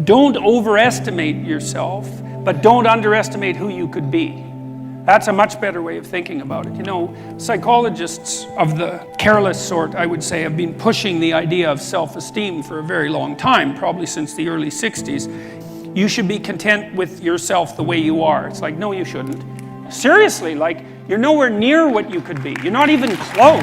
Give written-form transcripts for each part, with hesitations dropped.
don't overestimate yourself, but don't underestimate who you could be. That's a much better way of thinking about it. You know, psychologists of the careless sort, I would say, have been pushing the idea of self-esteem for a very long time, probably since the early 60s. You should be content with yourself the way you are. It's like, no, you shouldn't. Seriously, like, you're nowhere near what you could be. You're not even close.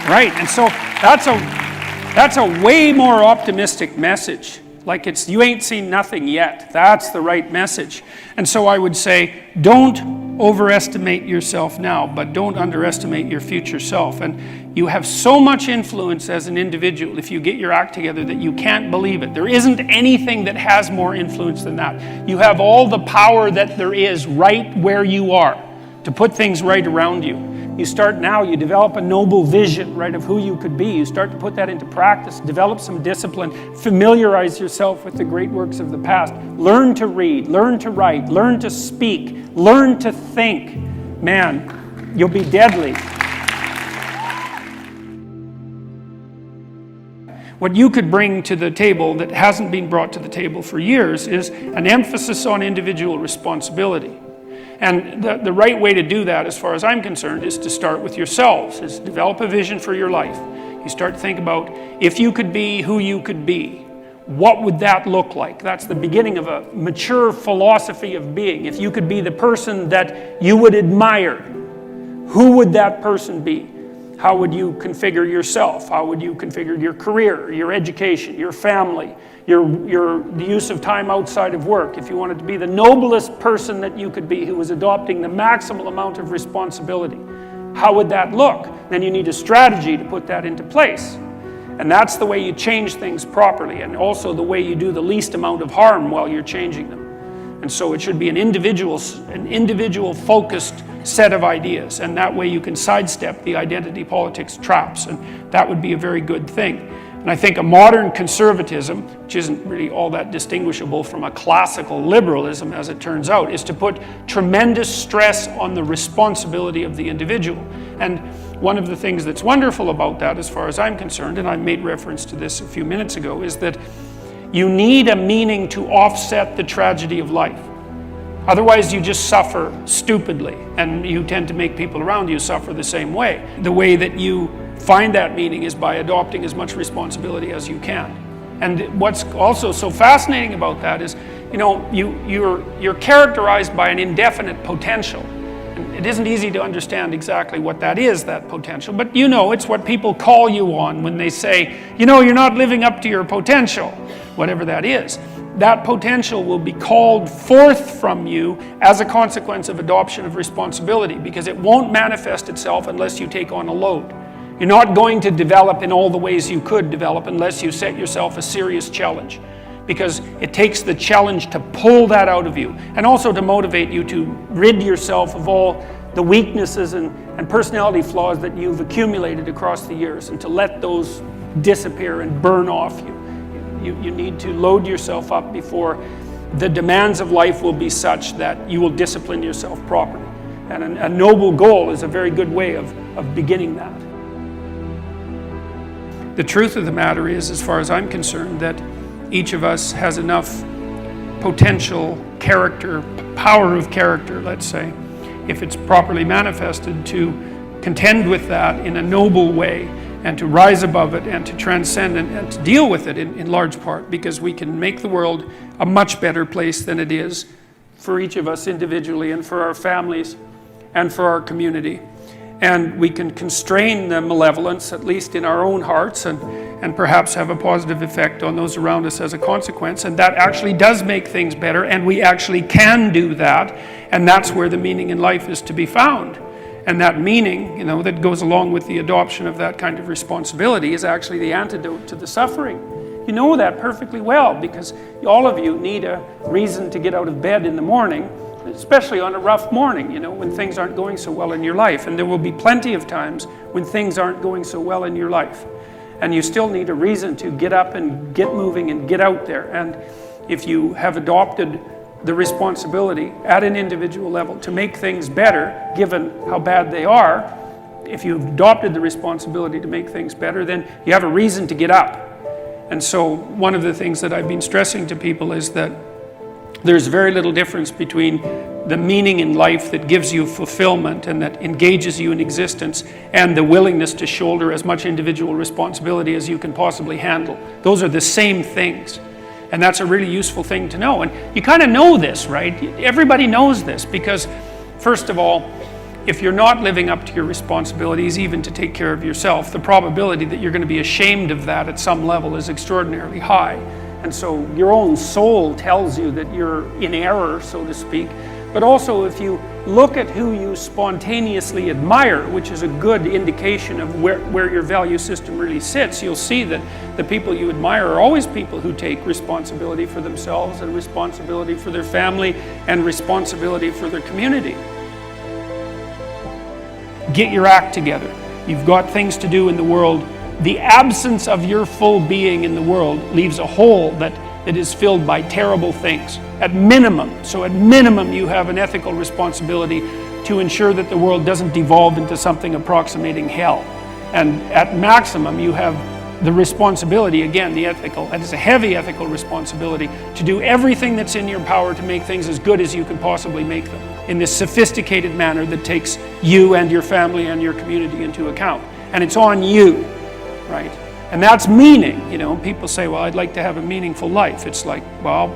Right, and so that's a way more optimistic message. Like, it's, you ain't seen nothing yet. That's the right message. And so I would say, don't overestimate yourself now, but don't underestimate your future self. And you have so much influence as an individual if you get your act together that you can't believe it. There isn't anything that has more influence than that. You have all the power that there is right where you are to put things right around you. You start now, you develop a noble vision, right, of who you could be. You start to put that into practice, develop some discipline, familiarize yourself with the great works of the past. Learn to read, learn to write, learn to speak, learn to think. Man, you'll be deadly. What you could bring to the table that hasn't been brought to the table for years is an emphasis on individual responsibility. And the right way to do that, as far as I'm concerned, is to start with yourselves, is develop a vision for your life. You start to think about, if you could be who you could be, what would that look like? That's the beginning of a mature philosophy of being. If you could be the person that you would admire, who would that person be? How would you configure yourself? How would you configure your career, your education, your family, the use of time outside of work? If you wanted to be the noblest person that you could be, who was adopting the maximal amount of responsibility, how would that look? Then you need a strategy to put that into place. And that's the way you change things properly, and also the way you do the least amount of harm while you're changing them. And so it should be an individual focused set of ideas, and that way you can sidestep the identity politics traps, and that would be a very good thing. And I think a modern conservatism, which isn't really all that distinguishable from a classical liberalism as it turns out, is to put tremendous stress on the responsibility of the individual. And one of the things that's wonderful about that, as far as I'm concerned, and I made reference to this a few minutes ago, is that you need a meaning to offset the tragedy of life. Otherwise, you just suffer stupidly, and you tend to make people around you suffer the same way. The way that you find that meaning is by adopting as much responsibility as you can. And what's also so fascinating about that is, you know, you're characterized by an indefinite potential. And it isn't easy to understand exactly what that is, that potential, but you know, it's what people call you on when they say, you know, you're not living up to your potential, whatever that is. That potential will be called forth from you as a consequence of adoption of responsibility, because it won't manifest itself unless you take on a load. You're not going to develop in all the ways you could develop unless you set yourself a serious challenge, because it takes the challenge to pull that out of you, and also to motivate you to rid yourself of all the weaknesses and personality flaws that you've accumulated across the years, and to let those disappear and burn off you. You need to load yourself up before the demands of life will be such that you will discipline yourself properly. And a noble goal is a very good way of beginning that. The truth of the matter is, as far as I'm concerned, that each of us has enough potential character, power of character, let's say, if it's properly manifested, to contend with that in a noble way, and to rise above it, and to transcend and to deal with it in large part, because we can make the world a much better place than it is for each of us individually, and for our families, and for our community. And we can constrain the malevolence, at least in our own hearts, and perhaps have a positive effect on those around us as a consequence. And that actually does make things better, and we actually can do that. And that's where the meaning in life is to be found. And that meaning, you know, that goes along with the adoption of that kind of responsibility is actually the antidote to the suffering. You know that perfectly well, because all of you need a reason to get out of bed in the morning, especially on a rough morning, you know, when things aren't going so well in your life. And there will be plenty of times when things aren't going so well in your life. And you still need a reason to get up and get moving and get out there. And if you have adopted the responsibility at an individual level to make things better, given how bad they are, if you've adopted the responsibility to make things better, then you have a reason to get up. And so one of the things that I've been stressing to people is that there's very little difference between the meaning in life that gives you fulfillment and that engages you in existence and the willingness to shoulder as much individual responsibility as you can possibly handle. Those are the same things. And that's a really useful thing to know. And you kind of know this, right? Everybody knows this because, first of all, if you're not living up to your responsibilities, even to take care of yourself, the probability that you're going to be ashamed of that at some level is extraordinarily high. And so your own soul tells you that you're in error, so to speak. But also if you look at who you spontaneously admire, which is a good indication of where your value system really sits, you'll see that the people you admire are always people who take responsibility for themselves and responsibility for their family and responsibility for their community. Get your act together. You've got things to do in the world. The absence of your full being in the world leaves a hole that is filled by terrible things. At minimum, you have an ethical responsibility to ensure that the world doesn't devolve into something approximating hell. And at maximum, you have the responsibility, again, that is a heavy ethical responsibility, to do everything that's in your power to make things as good as you can possibly make them in this sophisticated manner that takes you and your family and your community into account. And it's on you, right? And that's meaning. You know, people say, well, I'd like to have a meaningful life. It's like, well,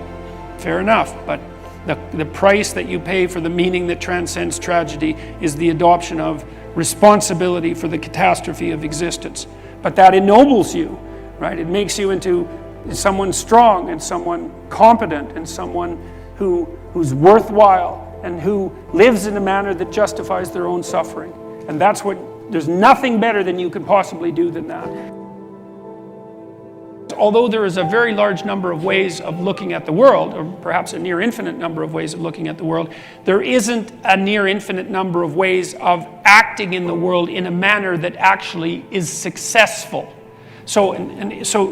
fair enough, but the price that you pay for the meaning that transcends tragedy is the adoption of responsibility for the catastrophe of existence. But that ennobles you, right? It makes you into someone strong and someone competent and someone who's worthwhile and who lives in a manner that justifies their own suffering. And there's nothing better than you could possibly do than that. Although there is a very large number of ways of looking at the world, or perhaps a near infinite number of ways of looking at the world, there isn't a near infinite number of ways of acting in the world in a manner that actually is successful. So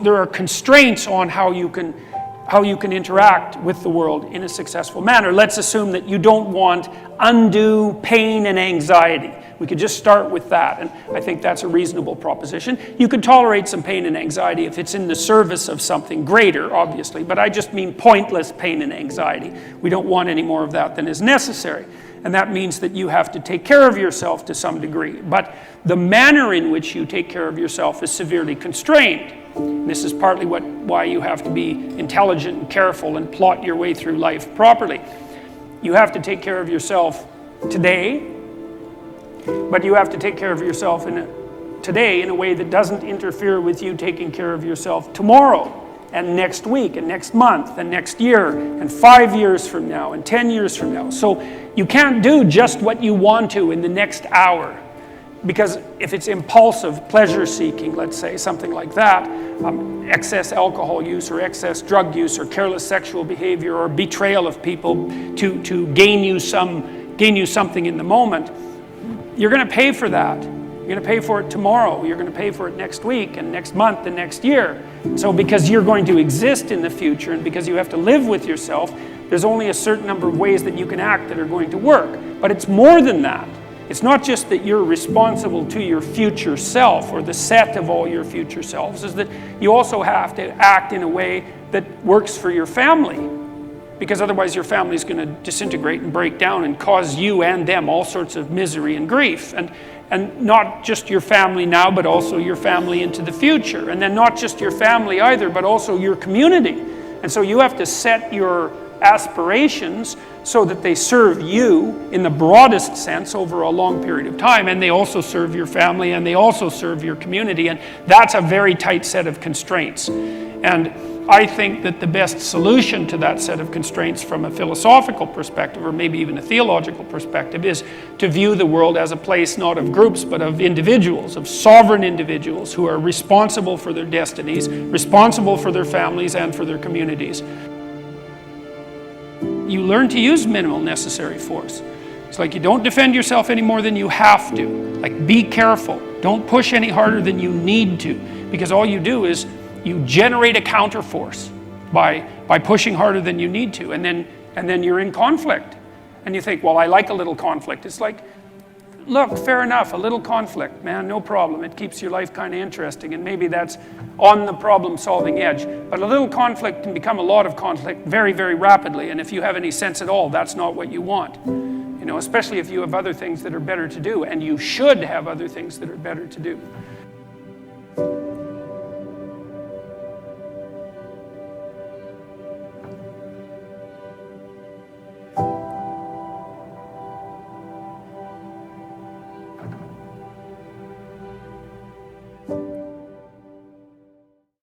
there are constraints on how you can interact with the world in a successful manner. Let's assume that you don't want undue pain and anxiety. We could just start with that, and I think that's a reasonable proposition. You could tolerate some pain and anxiety if it's in the service of something greater, obviously, but I just mean pointless pain and anxiety. We don't want any more of that than is necessary, and that means that you have to take care of yourself to some degree, but the manner in which you take care of yourself is severely constrained. And this is partly why you have to be intelligent and careful and plot your way through life properly. You have to take care of yourself today, but you have to take care of yourself today in a way that doesn't interfere with you taking care of yourself tomorrow and next week and next month and next year and 5 years from now and 10 years from now. So you can't do just what you want to in the next hour, because if it's impulsive pleasure seeking, let's say, something like that, excess alcohol use or excess drug use or careless sexual behavior or betrayal of people to gain you something in the moment, you're going to pay for that. You're going to pay for it tomorrow. You're going to pay for it next week and next month and next year. So because you're going to exist in the future and because you have to live with yourself, there's only a certain number of ways that you can act that are going to work. But it's more than that. It's not just that you're responsible to your future self or the set of all your future selves. It's that you also have to act in a way that works for your family. Because otherwise your family is going to disintegrate and break down and cause you and them all sorts of misery and grief. And not just your family now, but also your family into the future. And then not just your family either, but also your community. And so you have to set your aspirations so that they serve you in the broadest sense over a long period of time. And they also serve your family and they also serve your community. And that's a very tight set of constraints. And I think that the best solution to that set of constraints from a philosophical perspective, or maybe even a theological perspective, is to view the world as a place not of groups, but of individuals, of sovereign individuals who are responsible for their destinies, responsible for their families and for their communities. You learn to use minimal necessary force. It's like you don't defend yourself any more than you have to. Like, be careful. Don't push any harder than you need to, because all you do is you generate a counterforce by pushing harder than you need to, and then you're in conflict. And you think, well, I like a little conflict. It's like, look, fair enough, a little conflict, man, no problem. It keeps your life kind of interesting, and maybe that's on the problem-solving edge. But a little conflict can become a lot of conflict very, very rapidly, and if you have any sense at all, that's not what you want. You know, especially if you have other things that are better to do, and you should have other things that are better to do.